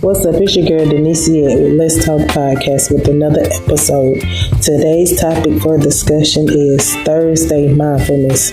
What's up? It's your girl Denicia with Let's Talk Podcast with another episode. Today's topic for discussion is Thursday mindfulness.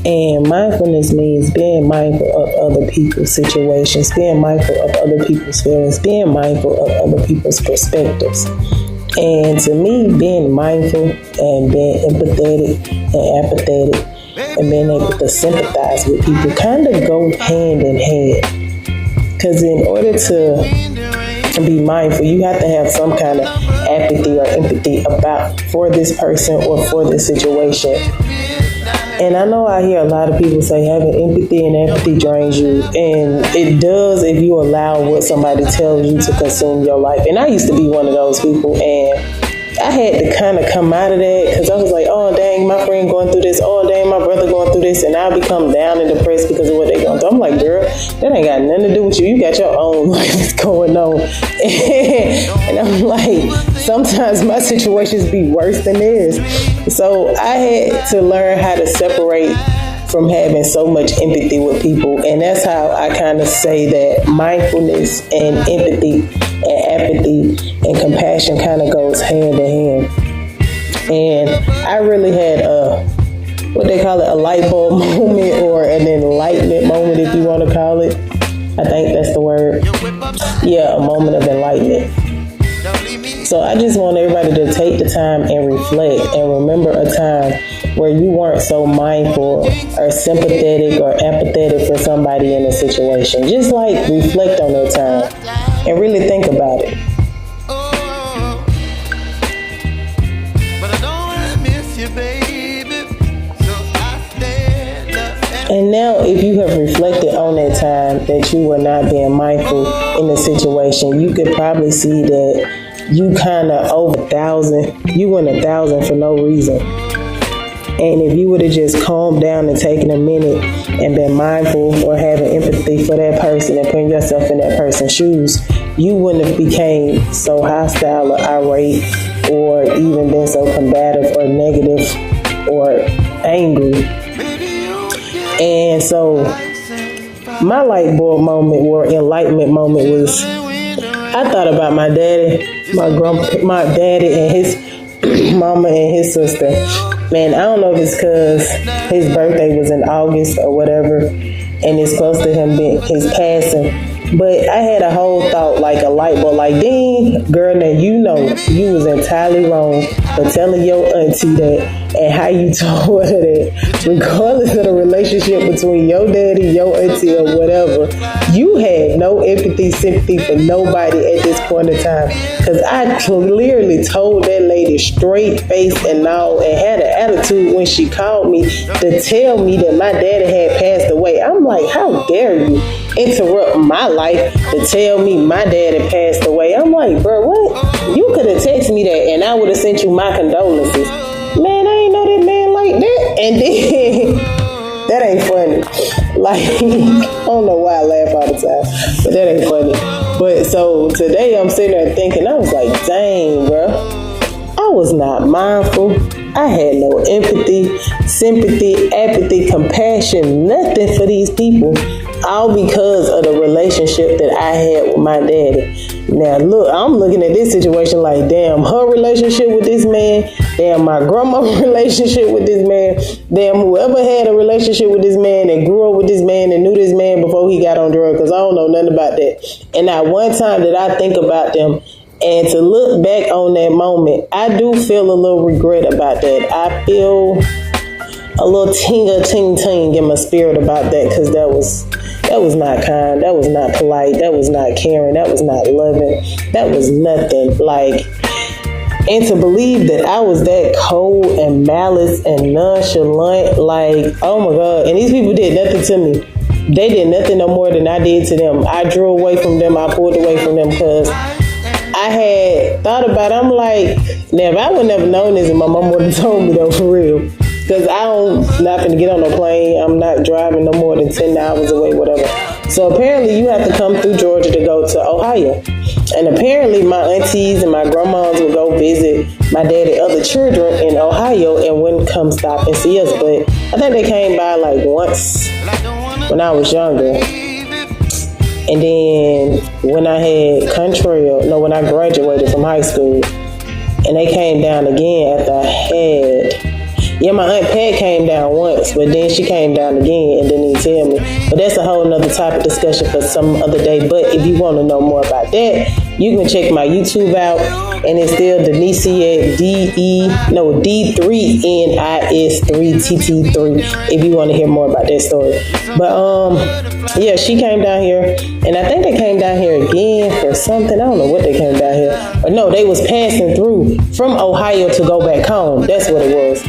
And mindfulness means being mindful of other people's situations, being mindful of other people's feelings, being mindful of other people's perspectives. And to me, being mindful and being empathetic and apathetic and being able to sympathize with people kind of go hand in hand. Because in order to be mindful, you have to have some kind of apathy or empathy for this person or for this situation. And I know I hear a lot of people say having empathy and empathy drains you. And it does if you allow what somebody tells you to consume your life. And I used to be one of those people, and I had to kind of come out of that because I was like, oh, dang, my friend going through this. Oh, dang, my brother going through this. And I'll become down and depressed because of what they going through. I'm like, girl, that ain't got nothing to do with you. You got your own life going on. And I'm like, sometimes my situations be worse than theirs. So I had to learn how to separate from having so much empathy with people. And that's how I kind of say that mindfulness and empathy and apathy and compassion kind of goes hand in hand. And I really had a light bulb moment or an enlightenment moment, if you want to call it. I think that's the word. Yeah, a moment of enlightenment. So I just want everybody to take the time and reflect and remember a time where you weren't so mindful or sympathetic or empathetic for somebody in a situation. Just like reflect on that time and really think about it. And now if you have reflected on that time that you were not being mindful in the situation, you could probably see that you kind of you went 1,000 for no reason. And if you would have just calmed down and taken a minute and been mindful or having empathy for that person and putting yourself in that person's shoes, you wouldn't have became so hostile or irate or even been so combative or negative or angry. And so my light bulb moment or enlightenment moment was, I thought about my daddy, my daddy and his mama and his sister. Man, I don't know if it's because his birthday was in August or whatever, and it's close to him being his passing. But I had a whole thought, like a light bulb, like, dang, girl, now you know you was entirely wrong for telling your auntie that and how you told her that, regardless of the relationship between your daddy, your auntie, or whatever, you had no empathy, sympathy for nobody at this point in time. Because I clearly told that lady straight face and all, and had an attitude when she called me to tell me that my daddy had passed away. I'm like, how dare you interrupt my life to tell me my daddy passed away? I'm like, bro, what? You could have texted me that and I would have sent you my condolences. Man, I ain't know that man like that. And then, that ain't funny. Like, I don't know why I laugh all the time, but that ain't funny. But so today I'm sitting there thinking, I was like, dang, bro, I was not mindful. I had no empathy, sympathy, apathy, compassion, nothing for these people. All because of the relationship that I had with my daddy. Now, look, I'm looking at this situation like, damn, her relationship with this man, damn, my grandma's relationship with this man, damn, whoever had a relationship with this man and grew up with this man and knew this man before he got on drugs, because I don't know nothing about that. And not one time did I think about them. And to look back on that moment, I do feel a little regret about that. I feel a little ting in my spirit about that, because that was not kind, that was not polite, that was not caring, that was not loving, that was nothing. Like, and to believe that I was that cold and malice and nonchalant, like, oh my God. And these people did nothing to me. They did nothing no more than I did to them. I drew away from them, I pulled away from them, because I had thought about it. I'm like, now if I would never known this, and my mom would have told me though, for real. Because I'm not going to get on a plane. I'm not driving no more than 10 hours away, whatever. So apparently you have to come through Georgia to go to Ohio. And apparently my aunties and my grandmas would go visit my daddy other children in Ohio and wouldn't come stop and see us. But I think they came by like once when I was younger. And then when I graduated from high school, and they came down again after I had. Yeah, my Aunt Pat came down once, but then she came down again and didn't even tell me. But that's a whole nother topic discussion for some other day. But if you want to know more about that, you can check my YouTube out, and it's still Denicia D3NIS3TT3 if you want to hear more about that story. But yeah, she came down here, and I think they came down here again for something. I don't know what they came down here. But no, they was passing through from Ohio to go back home. That's what it was.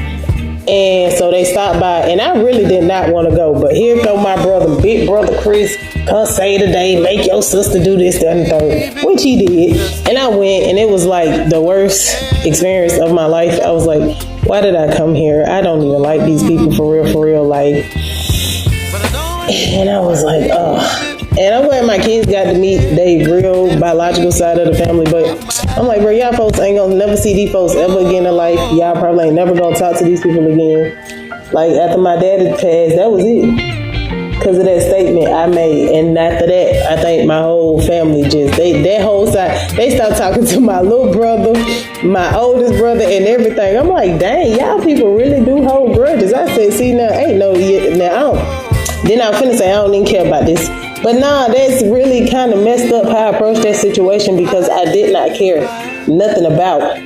And so they stopped by, and I really did not want to go. But here go my brother, big brother Chris, come say today, make your sister do this, that, and the third, which he did. And I went, and it was like the worst experience of my life. I was like, why did I come here? I don't even like these people for real. Like, and I was like, oh. And I'm glad my kids got to meet their real biological side of the family, but I'm like, bro, y'all folks ain't gonna never see these folks ever again in life. Y'all probably ain't never gonna talk to these people again. Like, after my dad had passed, that was it. Because of that statement I made. And after that, I think my whole family that whole side, they stopped talking to my little brother, my oldest brother, and everything. I'm like, dang, y'all people really do hold grudges. I said, see, now, ain't no yet. Now, I don't. Then I was finna say, I don't even care about this. But nah, that's really kind of messed up how I approached that situation, because I did not care nothing about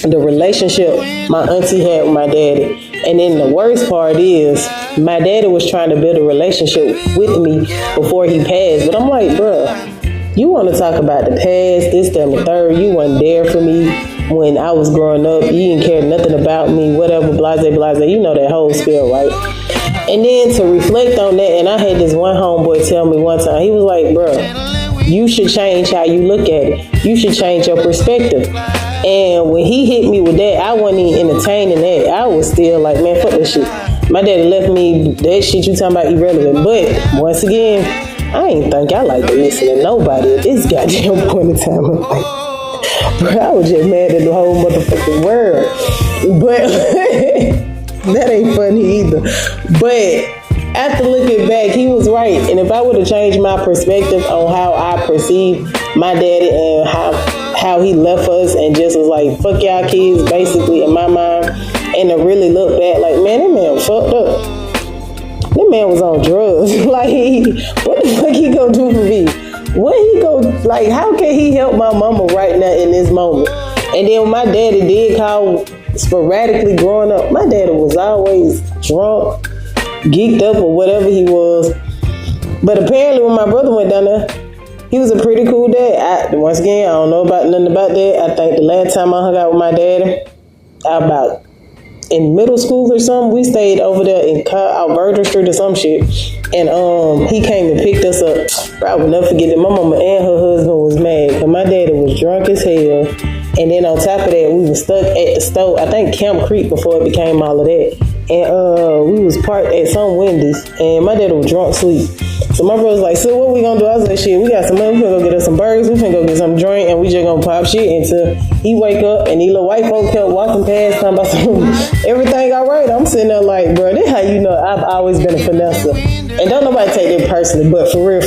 the relationship my auntie had with my daddy. And then the worst part is, my daddy was trying to build a relationship with me before he passed. But I'm like, bruh, you want to talk about the past, this, that, and the third. You wasn't there for me when I was growing up. You didn't care nothing about me, whatever, blase. You know that whole spiel, right? And then to reflect on that, and I had this one homeboy tell me one time, he was like, bro, you should change how you look at it. You should change your perspective. And when he hit me with that, I wasn't even entertaining that. I was still like, man, fuck that shit. My daddy left me, that shit you talking about irrelevant. But once again, I ain't think I like to listen to nobody at this goddamn point in time. I'm like, bro, I was just mad at the whole motherfucking world. But that ain't funny either. But after looking back, he was right. And if I would have changed my perspective on how I perceived my daddy and how he left us and just was like, fuck y'all kids, basically, in my mind, and to really look back like, man, that man was fucked up. That man was on drugs. Like, what the fuck he gonna do for me? What he go, like, how can he help my mama right now in this moment? And then when my daddy did call sporadically growing up, my daddy was always drunk, geeked up, or whatever he was. But apparently when my brother went down there, he was a pretty cool dad. Once again, I don't know about nothing about that. I think the last time I hung out with my daddy, about in middle school or something, we stayed over there in Alberta Street or some shit. And he came and picked us up. I will never forget that my mama and her husband was mad because my daddy was drunk as hell. And then on top of that, we were stuck at the store, I think Camp Creek, before it became all of that. And we was parked at some Wendy's, and my daddy was drunk sleep. So my brother was like, so what we gonna do? I was like, shit, we got some money, we finna go get us some burgers, we finna go get some drink, and we just gonna pop shit until he wake up, and these little white folks kept walking past, talking about some, everything all right. I'm sitting there like, bro, this how you know I've always been a finesser. And don't nobody take that personally, but for real.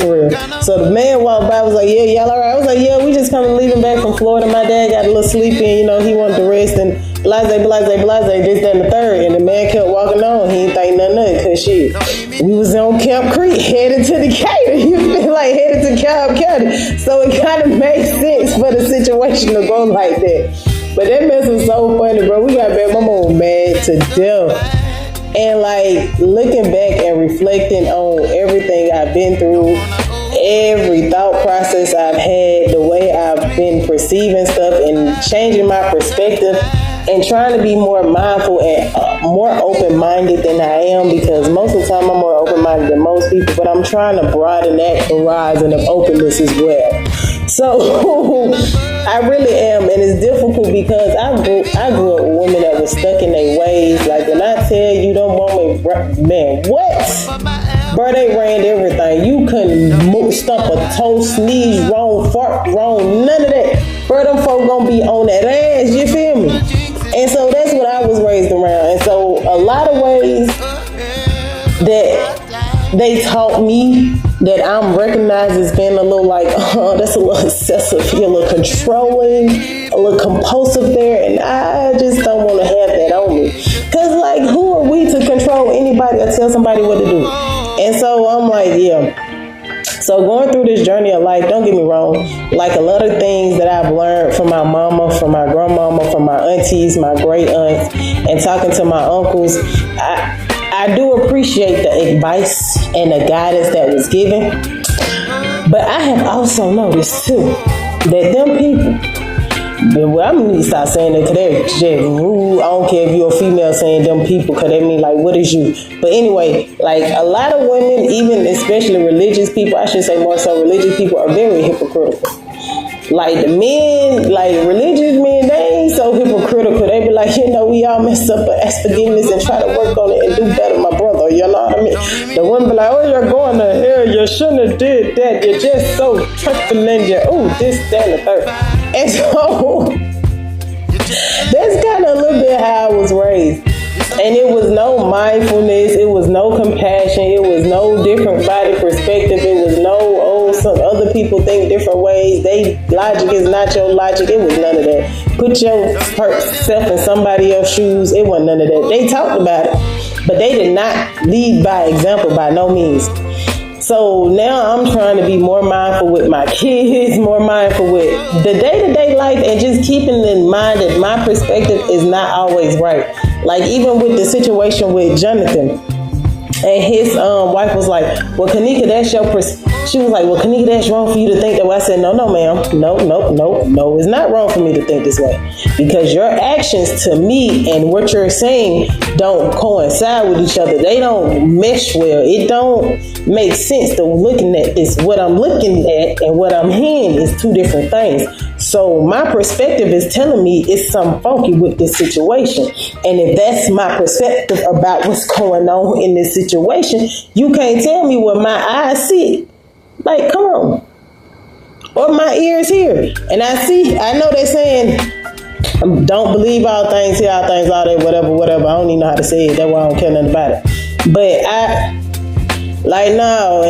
So the man walked by, was like, yeah, y'all all right? I was like, yeah, we just coming leaving back from Florida. My dad got a little sleepy, and, he wanted to rest, and blase, this, that, and the third. And the man kept walking on. He didn't think nothing of it, because shit, we was on Camp Creek, headed to Decatur. You feel like headed to Cobb County. So it kind of makes sense for the situation to go like that. But that mess was so funny, bro. We got back, my mom was mad to death. And like looking back and reflecting on everything I've been through, every thought process I've had, the way I've been perceiving stuff and changing my perspective and trying to be more mindful and more open-minded than I am, because most of the time I'm more open-minded than most people, but I'm trying to broaden that horizon of openness as well. So I really am, and it's difficult because I grew up with women that were stuck in their ways. Like when I tell you them women, man, what? Bro, they ran everything. You couldn't stump a toe, sneeze wrong, fart wrong, none of that. Bro, them folk gonna be on that ass, you feel me? And so that's what I was raised around. And so a lot of ways that they taught me that I'm recognized as being a little like, that's a little excessive, you're a little controlling, a little compulsive there, and I just don't want to have that on me. Because, like, who are we to control anybody or tell somebody what to do? And so I'm like, yeah. So going through this journey of life, don't get me wrong, like a lot of things that I've learned from my mama, from my grandmama, from my aunties, my great aunts, and talking to my uncles, I do appreciate the advice and the guidance that was given. But I have also noticed too that them people, well, I'm gonna stop saying that because they're just rude. I don't care if you're a female saying them people, because they mean like, what is you? But anyway, like a lot of women, even especially religious people, I should say more so religious people, are very hypocritical. Like the men, like religious men, they ain't so hypocritical. They be like, we all mess up, but ask forgiveness and try to work on it and do better, my brother. You know what I mean? The women be like, oh, you're going to hell. You shouldn't have did that. You're just so truthful. You're, this, that, and the third. And so that's kind of a little bit how I was raised. And it was no mindfulness, it was no compassion, it was no different body perspective, it was no, some other people think different ways, they logic is not your logic, it was none of that. Put yourself in somebody else's shoes, it wasn't none of that. They talked about it, but they did not lead by example by no means. So now I'm trying to be more mindful with my kids, more mindful with the day-to-day life, and just keeping in mind that my perspective is not always right. Like even with the situation with Jonathan, and his wife was like, well, Kanika, that's your she was like, well, Kanika, that's wrong for you to think that way. I said, no, ma'am. No, it's not wrong for me to think this way. Because your actions to me and what you're saying don't coincide with each other. They don't mesh well. It don't make sense to looking at this. What I'm looking at and what I'm hearing is two different things. So my perspective is telling me it's something funky with this situation. And if that's my perspective about what's going on in this situation, you can't tell me what my eyes see. Like, come on. Or my ears hear. And I know they're saying, don't believe all things, hear all things, all that, whatever. I don't even know how to say it. That's why I don't care nothing about it. But no.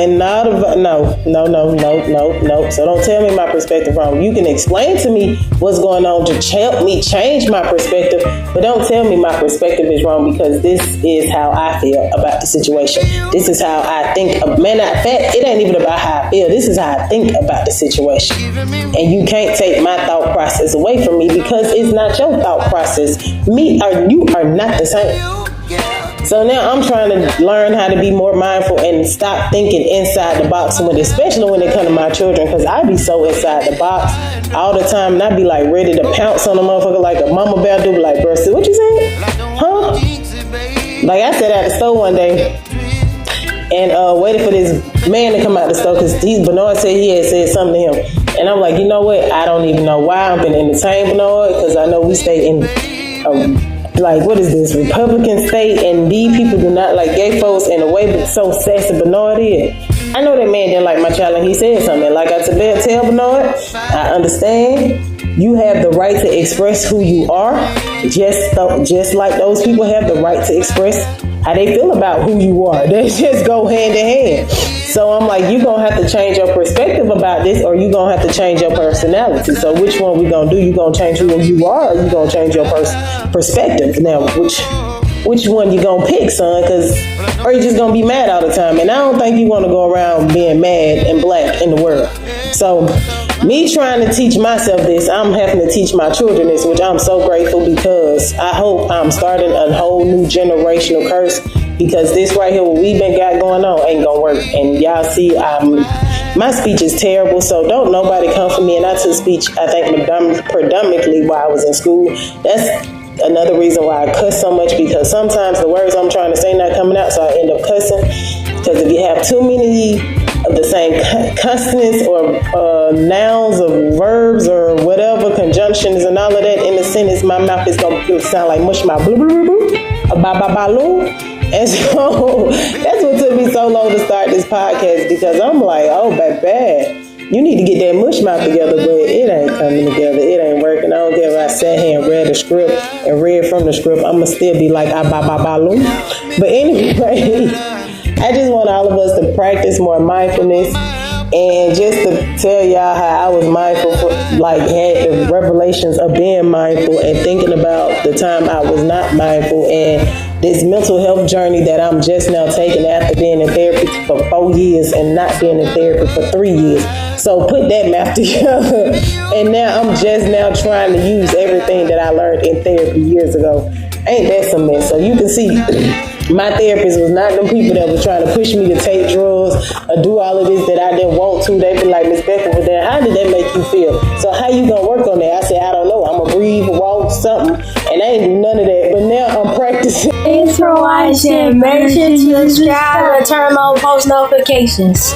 So don't tell me my perspective wrong. You can explain to me what's going on to help me change my perspective, but don't tell me my perspective is wrong, because this is how I feel about the situation. This is how I think. Matter of fact, it ain't even about how I feel. This is how I think about the situation. And you can't take my thought process away from me, because it's not your thought process. You are not the same. So now I'm trying to learn how to be more mindful and stop thinking inside the box, especially when it comes to my children, because I be so inside the box all the time, and I be like ready to pounce on a motherfucker like a mama bear do, like, bro, what you saying? Huh? Like I sat at the store one day and waited for this man to come out the store, because Bernard said he had said something to him. And I'm like, you know what? I don't even know why I'm been entertaining Bernard, because I know we stay in what is this, Republican state, and these people do not like gay folks in a way, but so sassy Bernard is. I know that man didn't like my child, and he said something. Like I tell Bernard, I understand. You have the right to express who you are, just like those people have the right to express how they feel about who you are. They just go hand in hand. So I'm like, you're going to have to change your perspective about this, or you're going to have to change your personality. So which one we going to do? You going to change who you are, or you going to change your perspective? Now, which one you going to pick, son? Or you just going to be mad all the time? And I don't think you want to go around being mad and black in the world. So me trying to teach myself this, I'm having to teach my children this, which I'm so grateful, because I hope I'm starting a whole new generational curse, because this right here, what we've been got going on, ain't gonna work. And y'all see, my speech is terrible, so don't nobody come for me. And I took speech, I think, predominantly while I was in school. That's another reason why I cuss so much, because sometimes the words I'm trying to say not coming out, so I end up cussing. Because if you have too many of the same consonants or nouns or verbs or whatever, conjunctions and all of that in the sentence, my mouth is going to sound like mush mouth, blah, blah, blah, blah, ba, ba, ba, loo. And so that's what took me so long to start this podcast, because I'm like, oh, baby, you need to get that mush mouth together, but it ain't coming together. It ain't working. I don't care if I sat here and read the script and read from the script. I'm going to still be like, ah, ba, ba, ba, loo. But anyway, I just want all of us to practice more mindfulness. And just to tell y'all how I was mindful, had the revelations of being mindful and thinking about the time I was not mindful, and this mental health journey that I'm just now taking after being in therapy for 4 years and not being in therapy for 3 years. So put that math together. And now I'm just now trying to use everything that I learned in therapy years ago. Ain't that some mess? So you can see my therapist was not them people that was trying to push me to take drugs or do all of this that I didn't want to. They be like, Miss Becca, well, then how did that make you feel? So how you gonna work on that? I said, I don't know. I'm gonna breathe, walk, something. And I ain't do none of that. But now I'm practicing. Thanks for watching. Make sure to subscribe and turn on post notifications.